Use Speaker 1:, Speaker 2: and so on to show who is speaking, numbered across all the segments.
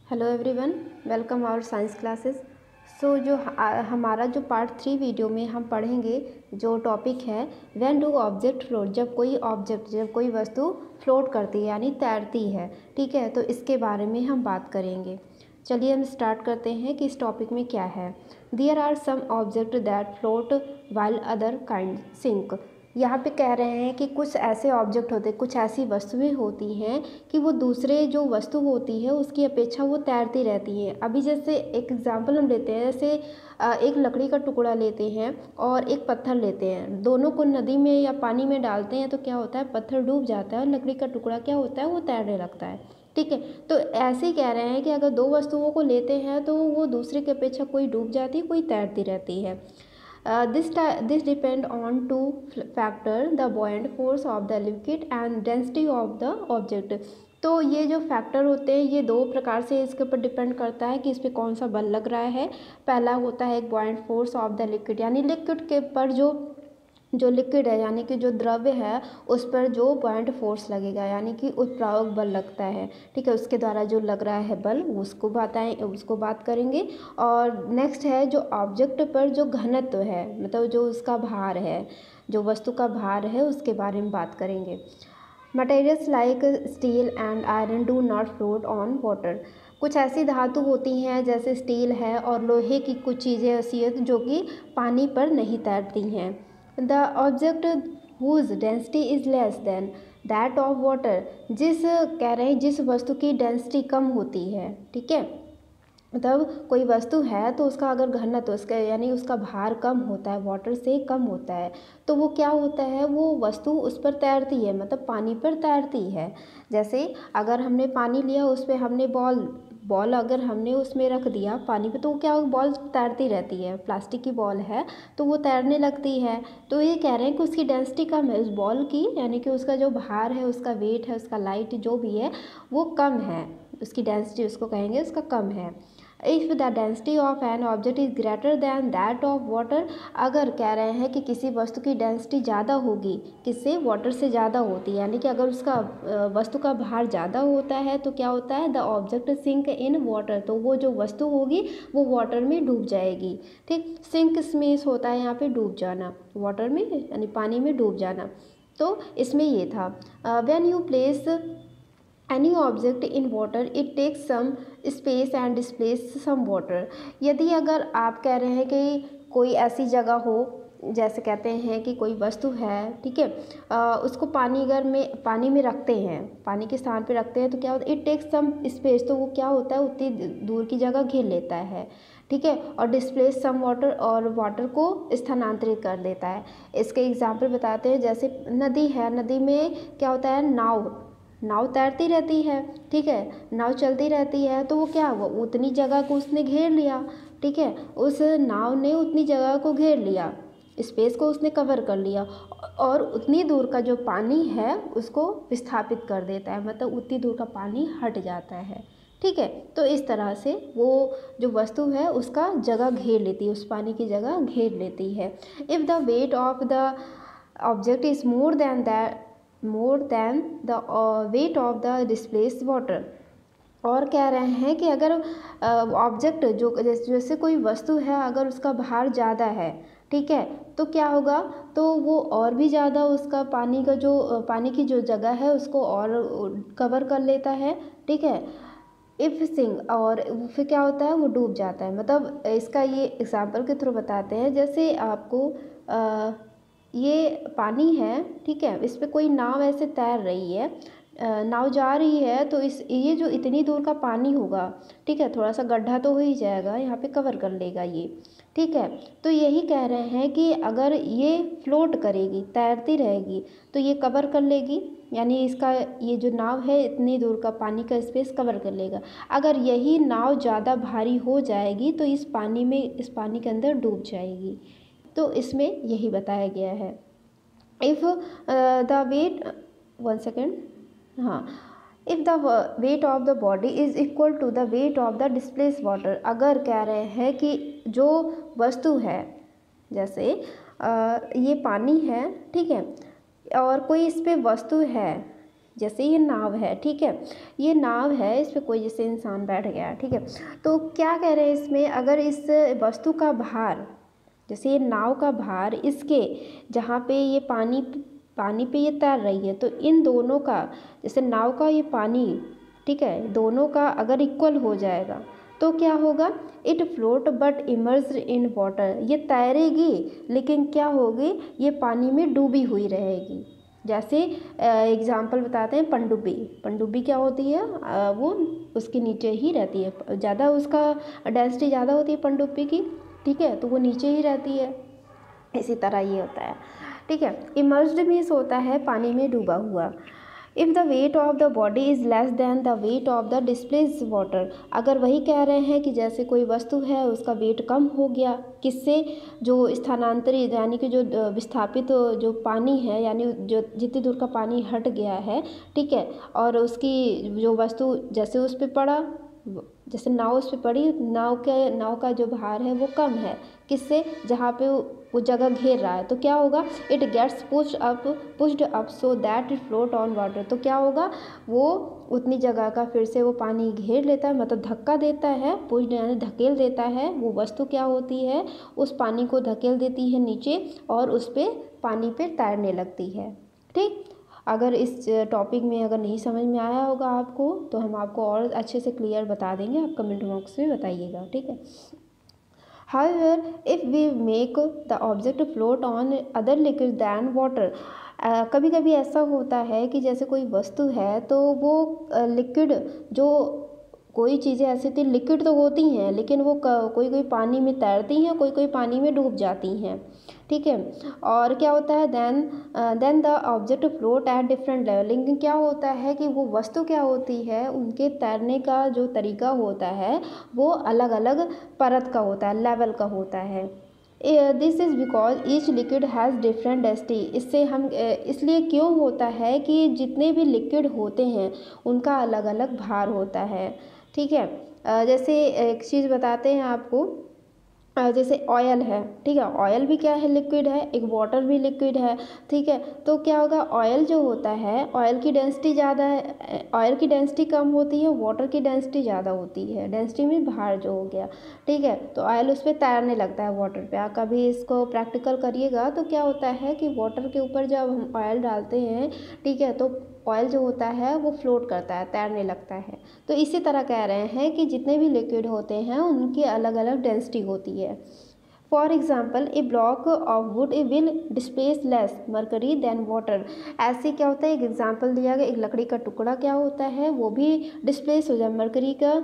Speaker 1: Hello everyone, welcome our science classes. So हमारा जो part 3 video में हम पढ़ेंगे जो टॉपिक है व्हेन डू ऑब्जेक्ट फ्लोट, जब कोई वस्तु फ्लोट करती है यानी तैरती है। ठीक है, तो इसके बारे में हम बात करेंगे। चलिए हम स्टार्ट करते हैं कि इस टॉपिक में क्या है। There are some object that float while other kind sink. यहाँ पे कह रहे हैं कि कुछ ऐसे ऑब्जेक्ट होते हैं, कुछ ऐसी वस्तुएं होती हैं कि वो दूसरे जो वस्तु होती है उसकी अपेक्षा वो तैरती रहती हैं। अभी जैसे एक एग्जांपल हम लेते हैं, जैसे एक लकड़ी का टुकड़ा लेते हैं और एक पत्थर लेते हैं, दोनों को नदी में या पानी में डालते हैं तो क्या होता है, पत्थर डूब जाता है और लकड़ी का टुकड़ा क्या होता है, वो तैरने लगता है। ठीक है, तो ऐसे ही कह रहे हैं कि अगर दो वस्तुओं को लेते हैं तो वो दूसरे की अपेक्षा कोई डूब जाती है, कोई तैरती रहती है। This depend on two factor, the buoyant force of the liquid and density of the object। तो ये जो फैक्टर होते हैं ये दो प्रकार से इसके ऊपर डिपेंड करता है कि इस पर कौन सा बल लग रहा है। पहला होता है एक buoyant force of the liquid, यानी लिक्विड के पर जो लिक्विड है यानी कि जो द्रव्य है उस पर जो पॉइंट फोर्स लगेगा यानी कि उत्प्रारक बल लगता है। ठीक है, उसके द्वारा जो लग रहा है बल उसको बात करेंगे। और नेक्स्ट है जो ऑब्जेक्ट पर जो घनत्व है, मतलब जो उसका भार है, जो वस्तु का भार है उसके बारे में बात करेंगे। Materials like steel and iron do not float on water. कुछ ऐसी धातु होती हैं जैसे स्टील है और लोहे की कुछ चीज़ें ऐसी हैं जो कि पानी पर नहीं तैरती हैं। The object whose density is less than that of water. कह रहे हैं जिस वस्तु की डेंसिटी कम होती है। ठीक है, मतलब कोई वस्तु है तो उसका अगर घनत्व उसका यानी उसका भार कम होता है, वाटर से कम होता है, तो वो क्या होता है, वो वस्तु उस पर तैरती है, मतलब पानी पर तैरती है। जैसे अगर हमने पानी लिया, उस पर हमने बॉल अगर हमने उसमें रख दिया पानी पे, तो क्या बॉल तैरती रहती है। प्लास्टिक की बॉल है तो वो तैरने लगती है। तो ये कह रहे हैं कि उसकी डेंसिटी कम है उस बॉल की, यानी कि उसका जो भार है, उसका वेट है, उसका लाइट जो भी है वो कम है, उसकी डेंसिटी उसको कहेंगे उसका कम है। If the density of an object is greater than that of water. अगर कह रहे हैं कि किसी वस्तु की डेंसिटी ज़्यादा होगी, किससे, वाटर से ज़्यादा होती है, यानी कि अगर उसका वस्तु का भार ज़्यादा होता है तो क्या होता है, the object sink in water. तो वो जो वस्तु होगी वो वाटर में डूब जाएगी। ठीक, सिंक इसमें होता है यहाँ पे डूब जाना, वाटर में यानी पानी में डूब जाना। तो इसमें ये था when you place any object in water it takes some space and displace some water. यदि अगर आप कह रहे हैं कि कोई ऐसी जगह हो, जैसे कहते हैं कि कोई वस्तु है, ठीक है, उसको पानी में रखते हैं, पानी के स्थान पे रखते हैं, तो क्या होता है, इट टेक्स सम स्पेस, तो वो क्या होता है, उतनी दूर की जगह घेर लेता है। ठीक है, और डिस्प्लेस सम वाटर, और वाटर को स्थानांतरित कर देता है। इसके एग्जाम्पल बताते हैं, जैसे नदी है, नदी में क्या होता है, नाव तैरती रहती है। ठीक है, नाव चलती रहती है, तो वो क्या हुआ, उतनी जगह को उसने घेर लिया। ठीक है, उस नाव ने उतनी जगह को घेर लिया, स्पेस को उसने कवर कर लिया, और उतनी दूर का जो पानी है उसको विस्थापित कर देता है, मतलब उतनी दूर का पानी हट जाता है। ठीक है, तो इस तरह से वो जो वस्तु है उसका जगह घेर लेती है, उस पानी की जगह घेर लेती है। If the weight of the object is more than the weight of the displaced water. और कह रहे हैं कि अगर ऑब्जेक्ट जो जैसे कोई वस्तु है अगर उसका भार ज़्यादा है, ठीक है, तो क्या होगा, तो वो और भी ज़्यादा उसका पानी की जो जगह है उसको और कवर कर लेता है। ठीक है, इफ़ सिंक, और फिर क्या होता है, वो डूब जाता है। मतलब इसका ये एग्जाम्पल के थ्रू बताते हैं, जैसे आपको ये पानी है, ठीक है, इस पर कोई नाव ऐसे तैर रही है, नाव जा रही है, तो ये जो इतनी दूर का पानी होगा, ठीक है, थोड़ा सा गड्ढा तो हो ही जाएगा, यहाँ पे कवर कर लेगा ये। ठीक है, तो यही कह रहे हैं कि अगर ये फ्लोट करेगी, तैरती रहेगी, तो ये कवर कर लेगी, यानी इसका ये जो नाव है इतनी दूर का पानी का स्पेस कवर कर लेगा। अगर यही नाव ज़्यादा भारी हो जाएगी तो इस पानी के अंदर डूब जाएगी। तो इसमें यही बताया गया है। If the weight, one second, हाँ, if the weight of the body is equal to the weight of the displace water. अगर कह रहे हैं कि जो वस्तु है, जैसे ये पानी है, ठीक है, और कोई इस पे वस्तु है, जैसे ये नाव है, ठीक है, ये नाव है, इस पर कोई जैसे इंसान बैठ गया, ठीक है, तो क्या कह रहे हैं इसमें, अगर इस वस्तु का भार, जैसे ये नाव का भार इसके जहाँ पे ये पानी पे ये तैर रही है, तो इन दोनों का, जैसे नाव का ये पानी, ठीक है, दोनों का अगर इक्वल हो जाएगा तो क्या होगा, it float but emerged in water, ये तैरेगी लेकिन क्या होगी, ये पानी में डूबी हुई रहेगी। जैसे एग्जाम्पल बताते हैं, पनडुब्बी क्या होती है, वो उसके नीचे ही रहती है, ज़्यादा उसका डेंसिटी ज़्यादा होती है पनडुब्बी की, ठीक है, तो वो नीचे ही रहती है। इसी तरह ये होता है, ठीक है। इमर्ज्ड मीन्स होता है पानी में डूबा हुआ। If the weight of the body is less than the weight of the displace water, अगर वही कह रहे हैं कि जैसे कोई वस्तु है उसका वेट कम हो गया, किससे, जो स्थानांतरित यानी कि जो विस्थापित जो पानी है, यानी जो जितनी दूर का पानी हट गया है, ठीक है, और उसकी जो वस्तु जैसे उस पर पड़ा, जैसे नाव उस पर पड़ी, नाव का जो भार है वो कम है, किससे, जहाँ पे वो जगह घेर रहा है, तो क्या होगा, it gets pushed up so that it float on water, तो क्या होगा, वो उतनी जगह का फिर से वो पानी घेर लेता है, मतलब धक्का देता है, पुश्ड यानी धकेल देता है, वो वस्तु क्या होती है, उस पानी को धकेल देती है नीचे और उस पर पानी पे तैरने लगती है, ठीक। अगर इस टॉपिक में अगर नहीं समझ में आया होगा आपको, तो हम आपको और अच्छे से क्लियर बता देंगे, आप कमेंट बॉक्स में बताइएगा, ठीक है। However, if we make the object float on other liquid than water, कभी कभी ऐसा होता है कि जैसे कोई वस्तु है तो वो लिक्विड, जो कोई चीज़ें ऐसी थी लिक्विड तो होती हैं, लेकिन वो कोई पानी में तैरती हैं, कोई पानी में डूब जाती हैं, ठीक है। और क्या होता है, then the object float at different level, लेकिन क्या होता है कि वो वस्तु क्या होती है, उनके तैरने का जो तरीका होता है वो अलग अलग परत का होता है, लेवल का होता है। This is because each liquid has different density, इससे हम इसलिए क्यों होता है कि जितने भी लिक्विड होते हैं उनका अलग अलग भार होता है, ठीक है। जैसे एक चीज़ बताते हैं आपको, जैसे ऑयल है, ठीक है, ऑयल भी क्या है, लिक्विड है, एक वाटर भी लिक्विड है, ठीक है, तो क्या होगा, ऑयल जो होता है, ऑयल की डेंसिटी ज़्यादा है, ऑयल की डेंसिटी कम होती है, वाटर की डेंसिटी ज़्यादा होती है, डेंसिटी में भार जो हो गया, ठीक है, तो ऑयल उस पर तैरने लगता है वाटर पे। आप कभी इसको प्रैक्टिकल करिएगा तो क्या होता है कि वाटर के ऊपर जब हम ऑयल डालते हैं, ठीक है, तो ऑयल जो होता है वो फ्लोट करता है, तैरने लगता है। तो इसी तरह कह रहे हैं कि जितने भी लिक्विड होते हैं उनकी अलग अलग डेंसिटी होती है। For example, a block of wood will displace less mercury than water, ऐसे क्या होता है, एक एग्जाम्पल दिया गया, एक लकड़ी का टुकड़ा क्या होता है, वो भी डिस्प्लेस हो जाए, मरकरी का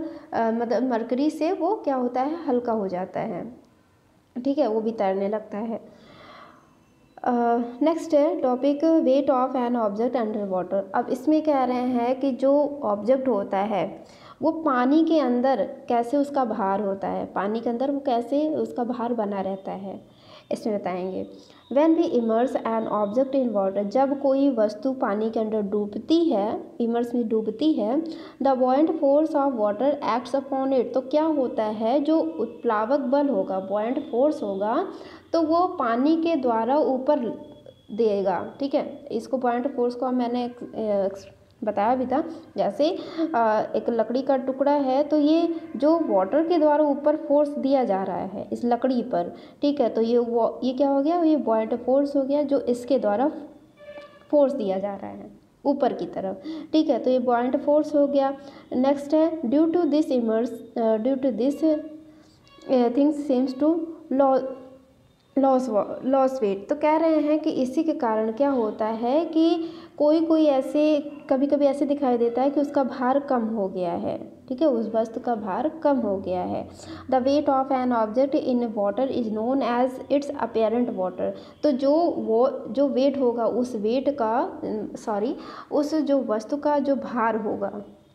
Speaker 1: मतलब मरकरी से वो क्या होता है, हल्का हो जाता है, ठीक है, वो भी तैरने लगता है। नेक्स्ट है topic, wait of an object under water. अब इसमें कह रहे हैं कि जो ऑब्जेक्ट होता है वो पानी के अंदर कैसे उसका भार होता है, पानी के अंदर वो कैसे उसका भार बना रहता है, इसमें बताएंगे। When we immerse an object in water, जब कोई वस्तु पानी के अंदर डूबती है, इमर्स में डूबती है, the buoyant force of water acts upon it, तो क्या होता है, जो उत्प्लावक बल होगा, बॉयंट फोर्स होगा, तो वो पानी के द्वारा ऊपर देगा, ठीक है। इसको बॉयंट फोर्स को मैंने बताया भी था, जैसे एक लकड़ी का टुकड़ा है तो ये जो वाटर के द्वारा ऊपर फोर्स दिया जा रहा है इस लकड़ी पर, ठीक है, तो ये क्या हो गया, ये बॉयंट फोर्स हो गया, जो इसके द्वारा फोर्स दिया जा रहा है ऊपर की तरफ, ठीक है, तो ये बॉयंट फोर्स हो गया। नेक्स्ट है, due to this things seems to loss weight, तो कह रहे हैं कि इसी के कारण क्या होता है कि कोई ऐसे कभी कभी ऐसे दिखाई देता है कि उसका भार कम हो गया है, ठीक है, उस वस्तु का भार कम हो गया है। The weight of an object in water is known as its apparent water, तो जो वेट होगा उस वेट का उस जो वस्तु का जो भार होगा,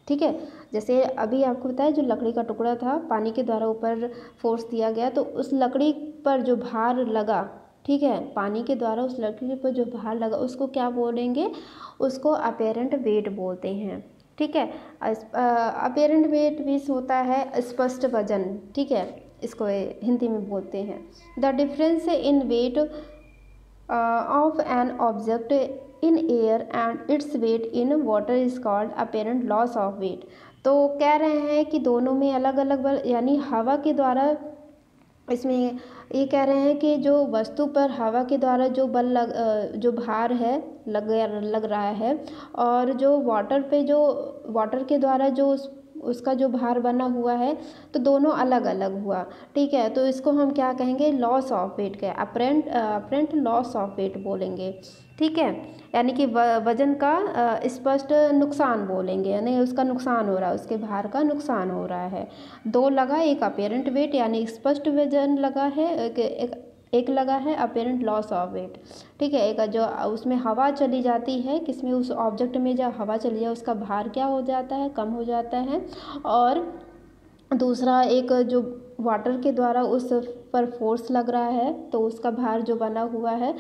Speaker 1: ठीक है, जैसे अभी आपको बताया जो लकड़ी का टुकड़ा था, पानी के द्वारा ऊपर फोर्स दिया गया, तो उस लकड़ी पर जो भार लगा, ठीक है, पानी के द्वारा उस लकड़ी पर जो भार लगा उसको क्या बोलेंगे, उसको अपेरेंट वेट बोलते हैं, ठीक है। अपेरेंट वेट मीन्स होता है स्पष्ट वजन, ठीक है, इसको हिंदी में बोलते हैं। The difference in weight of an object in air and its weight in water is called apparent loss of weight. तो कह रहे हैं कि दोनों में अलग अलग बल, यानी हवा के द्वारा, इसमें ये कह रहे हैं कि जो वस्तु पर हवा के द्वारा जो बल जो भार है लग रहा है, और जो वाटर पे जो वाटर के द्वारा जो उसका जो भार बना हुआ है, तो दोनों अलग अलग हुआ। ठीक है, तो इसको हम क्या कहेंगे, लॉस ऑफ वेट का अपरेंट लॉस ऑफ वेट बोलेंगे। ठीक है, यानी कि वजन का स्पष्ट नुकसान बोलेंगे, यानी उसका नुकसान हो रहा है, उसके भार का नुकसान हो रहा है। दो लगा, एक अपेरेंट वेट यानी स्पष्ट वजन लगा है, एक लगा है अपेरेंट लॉस ऑफ वेट। ठीक है, एक जो उसमें हवा चली जाती है, किसमें, उस ऑब्जेक्ट में जब हवा चली जाए उसका भार क्या हो जाता है, कम हो जाता है। और दूसरा एक जो वाटर के द्वारा उस पर फोर्स लग रहा है, तो उसका भार जो बना हुआ है,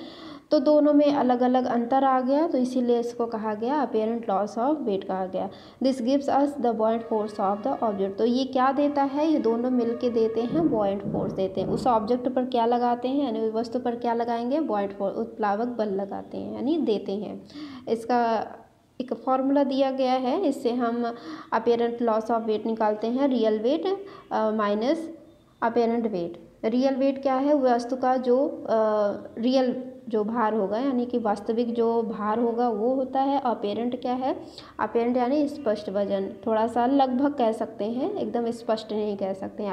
Speaker 1: तो दोनों में अलग अलग अंतर आ गया, तो इसीलिए इसको कहा गया अपेरेंट लॉस ऑफ वेट कहा गया। This gives us the बॉइंट force of the object. तो ये क्या देता है, ये दोनों मिलके देते हैं बॉइंट फोर्स देते हैं। उस ऑब्जेक्ट पर क्या लगाते हैं, यानी वस्तु पर क्या लगाएंगे, बॉइंट फोर्स, उत्प्लावक बल लगाते हैं, यानी देते हैं। इसका एक फॉर्मूला दिया गया है, इससे हम अपेरेंट लॉस ऑफ वेट निकालते हैं, real weight minus apparent weight. Real weight क्या है, वस्तु का जो रियल जो भार होगा, यानी कि वास्तविक जो भार होगा वो होता है। अपेरेंट क्या है, अपेरेंट यानी स्पष्ट वजन, थोड़ा सा लगभग कह सकते हैं, एकदम स्पष्ट नहीं कह सकते हैं।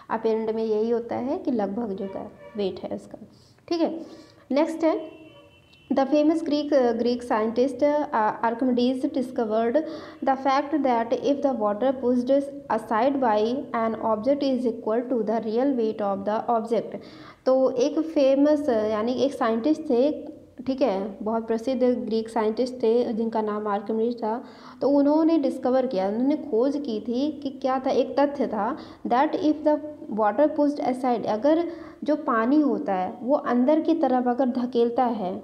Speaker 1: अपेरेंट में यही होता है कि लगभग जो का वेट है उसका। ठीक है, नेक्स्ट है The famous Greek scientist Archimedes discovered the fact that if the water pushed aside by an object is equal to the real weight of the object। तो एक फेमस यानी एक साइंटिस्ट थे, ठीक है, बहुत प्रसिद्ध ग्रीक साइंटिस्ट थे जिनका नाम आर्किमिडीज था। तो उन्होंने डिस्कवर किया, उन्होंने खोज की थी कि क्या था, एक तथ्य था that if the water pushed aside, अगर जो पानी होता है वो अंदर की तरफ अगर धकेलता है,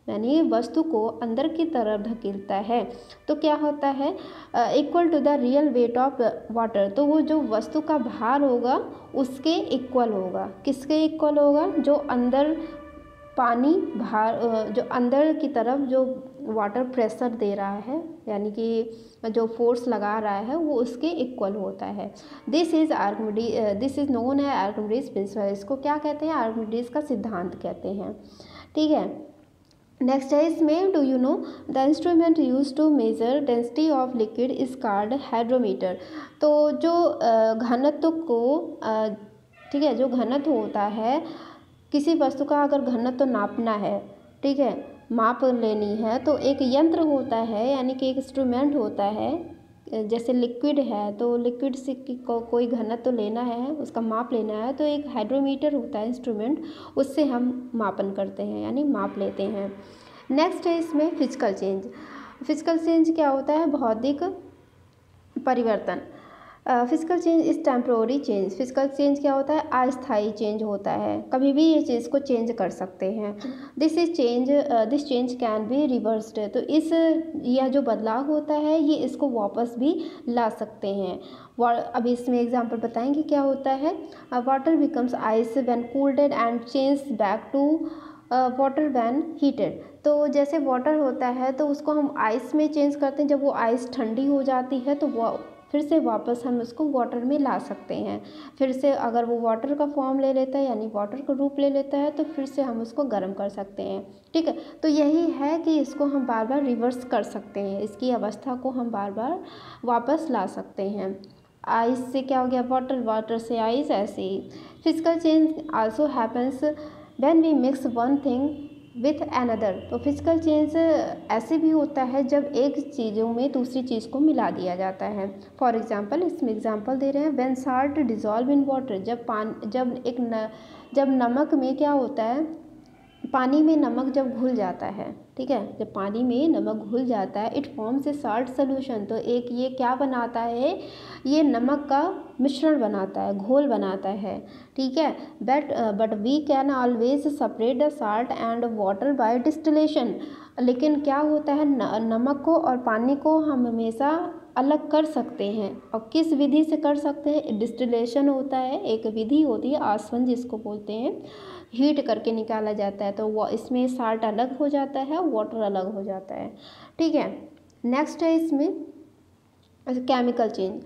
Speaker 1: यानी वस्तु को अंदर की तरफ धकेलता है, तो क्या होता है, equal to the real weight of water. तो वो जो वस्तु का भार होगा उसके इक्वल होगा। किसके इक्वल होगा, जो अंदर पानी भार, जो अंदर की तरफ जो वाटर प्रेशर दे रहा है, यानी कि जो फोर्स लगा रहा है, वो उसके इक्वल होता है। दिस इज़ नोन है आर्किमिडीज प्रिंसिपल। इसको क्या कहते हैं, आर्किमिडीज का सिद्धांत कहते हैं। ठीक है, नेक्स्ट है इसमें, do you know the instrument use to measure density of liquid is called hydrometer. तो जो घनत्व को, ठीक है, जो घनत्व होता है किसी वस्तु का, अगर घनत्व नापना है, ठीक है, माप लेनी है, तो एक यंत्र होता है, यानी कि एक इंस्ट्रूमेंट होता है। जैसे लिक्विड है, तो लिक्विड से कोई घनत्व लेना है, उसका माप लेना है, तो एक हाइड्रोमीटर होता है इंस्ट्रूमेंट, उससे हम मापन करते हैं, यानी माप लेते हैं। नेक्स्ट है इसमें फिजिकल चेंज। फिजिकल चेंज क्या होता है, भौतिक परिवर्तन। Physical change is temporary change. Physical change क्या होता है, अस्थायी चेंज होता है, कभी भी ये चीज़ को चेंज कर सकते हैं। This change can be reversed. तो यह जो बदलाव होता है ये इसको वापस भी ला सकते हैं। अब इसमें एग्जांपल बताएंगे क्या होता है। Water becomes ice when cooled and change back to water when heated. तो जैसे वाटर होता है तो उसको हम आइस में चेंज करते हैं, जब वो आइस ठंडी हो जाती है तो वो फिर से वापस हम उसको वाटर में ला सकते हैं। फिर से अगर वो वाटर का फॉर्म ले लेता है, यानी वाटर का रूप ले लेता है, तो फिर से हम उसको गर्म कर सकते हैं। ठीक है, तो यही है कि इसको हम बार बार रिवर्स कर सकते हैं, इसकी अवस्था को हम बार बार वापस ला सकते हैं। आइस से क्या हो गया वाटर, वाटर से आइस, ऐसे ही। Physical change also happens when we mix one thing with another. तो फिजिकल चेंज ऐसे भी होता है जब एक चीज़ों में दूसरी चीज़ को मिला दिया जाता है। फॉर एग्जांपल, इसमें एग्जांपल दे रहे हैं, when salt dissolve in water. जब नमक में क्या होता है, पानी में नमक जब घुल जाता है, ठीक है, जब पानी में नमक घुल जाता है, it forms a salt solution. तो एक ये क्या बनाता है, ये नमक का मिश्रण बनाता है, घोल बनाता है। ठीक है, but we can always separate the salt and water by distillation. लेकिन क्या होता है, नमक को और पानी को हम हमेशा अलग कर सकते हैं। और किस विधि से कर सकते हैं, डिस्टिलेशन होता है, एक विधि होती है, आसवन जिसको बोलते हैं। हीट करके निकाला जाता है, तो वो इसमें साल्ट अलग हो जाता है, वाटर अलग हो जाता है। ठीक है, नेक्स्ट है इसमें केमिकल चेंज।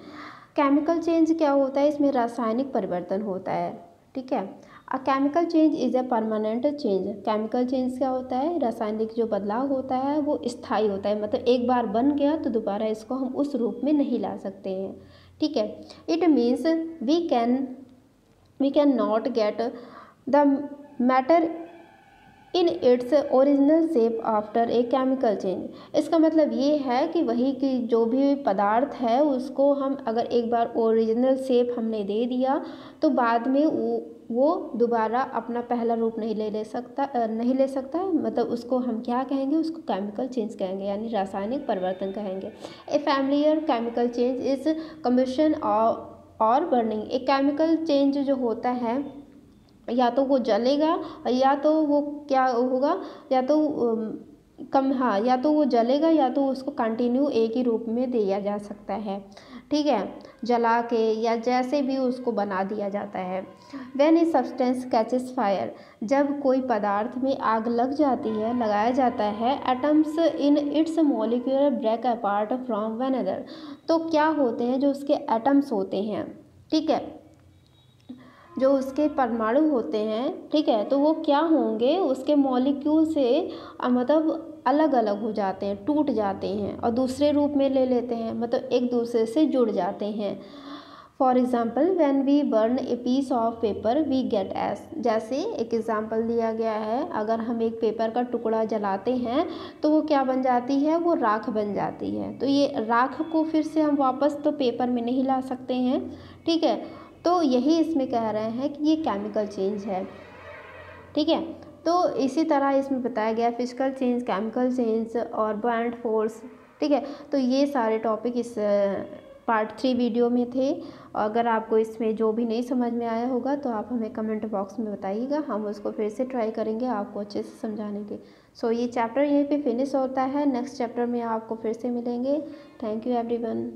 Speaker 1: केमिकल चेंज क्या होता है, इसमें रासायनिक परिवर्तन होता है। ठीक है, a chemical change is a permanent change. Chemical change क्या होता है, रासायनिक जो बदलाव होता है वो स्थायी होता है, मतलब एक बार बन गया तो दोबारा इसको हम उस रूप में नहीं ला सकते हैं। ठीक है, it means we can not get the matter in its original shape after a chemical change. इसका मतलब ये है कि वही कि जो भी पदार्थ है उसको हम अगर एक बार ओरिजिनल शेप हमने दे दिया तो बाद में वो दोबारा अपना पहला रूप नहीं ले सकता, मतलब उसको हम क्या कहेंगे, उसको केमिकल चेंज कहेंगे, यानी रासायनिक परिवर्तन कहेंगे। A familiar chemical change is combustion और बर्निंग। एक केमिकल चेंज जो होता है या तो वो जलेगा या तो वो क्या होगा, या तो या तो वो जलेगा या तो उसको कंटिन्यू एक ही रूप में दिया जा सकता है। ठीक है, जला के या जैसे भी उसको बना दिया जाता है। When a substance catches fire, जब कोई पदार्थ में आग लग जाती है, लगाया जाता है, atoms in its molecular break apart from one other. तो क्या होते हैं, जो उसके एटम्स होते हैं, ठीक है, जो उसके परमाणु होते हैं, ठीक है, तो वो क्या होंगे, उसके मॉलिक्यूल से मतलब अलग अलग हो जाते हैं, टूट जाते हैं और दूसरे रूप में ले लेते हैं, मतलब एक दूसरे से जुड़ जाते हैं। For example when we burn a piece of paper we get ash. जैसे एक एग्ज़ाम्पल दिया गया है, अगर हम एक पेपर का टुकड़ा जलाते हैं तो वो क्या बन जाती है, वो राख बन जाती है। तो ये राख को फिर से हम वापस तो पेपर में नहीं ला सकते हैं। ठीक है, तो यही इसमें कह रहे हैं कि ये केमिकल चेंज है। ठीक है, तो इसी तरह इसमें बताया गया फिजिकल चेंज, केमिकल चेंज और बॉन्ड फोर्स। ठीक है, तो ये सारे टॉपिक इस पार्ट 3 वीडियो में थे। अगर आपको इसमें जो भी नहीं समझ में आया होगा तो आप हमें कमेंट बॉक्स में बताइएगा, हम उसको फिर से ट्राई करेंगे आपको अच्छे से समझाने के। सो ये चैप्टर यहीं पे फिनिश होता है, नेक्स्ट चैप्टर में आपको फिर से मिलेंगे। Thank you everyone.